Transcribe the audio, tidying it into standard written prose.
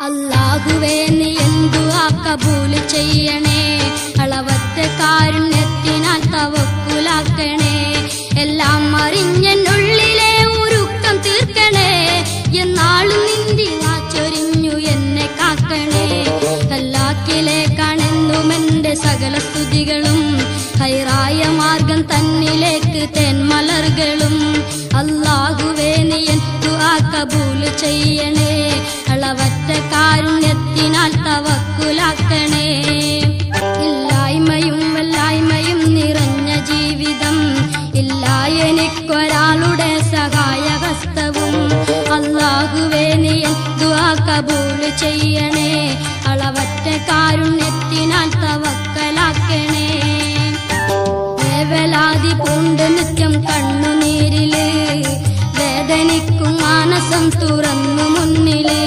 അല്ലാഹുവേ നീ ദുആ കബൂൽ ചെയ്യണേ, അളവറ്റ കാരുണ്യത്തിനാൽ തവക്കുലാക്കണേ. എല്ലാം അറിഞ്ഞെന്നുള്ളിലെ ഉരുക്കം തീർക്കണേ, എന്നാളും നിന്റെ ചൊരിഞ്ഞു എന്നെ കാക്കണേ. അല്ലാഹ്വിലേക്കാണെന്നും എന്റെ സകല സ്തുതികളും, ഹൈറായ മാർഗം തന്നിലേക്ക് തേന്മലർകളും. അല്ലാഹുവേ നീ ദുആ കബൂൽ ചെയ്യണേ, അളവറ്റ കാരുണ്യത്തിനാൽ തവക്കുലാക്കണേ. ഇല്ലായ്മയും വല്ലായ്മയും നിറഞ്ഞ ജീവിതം, ഇല്ല എനിക്കൊരാളുടെ സഹായഹസ്തവും. അല്ലാഹുവേ നീ ദുആ കബൂൽ ചെയ്യണേ, അളവറ്റ കാരുണ്യത്തിനാൽ തവക്കലാക്കണേ. വേവലാതി പൂണ്ട് നിത്യം കണ്ണുനീരില്, വേദനിക്കും മാനസം തുറന്നു മുന്നില്.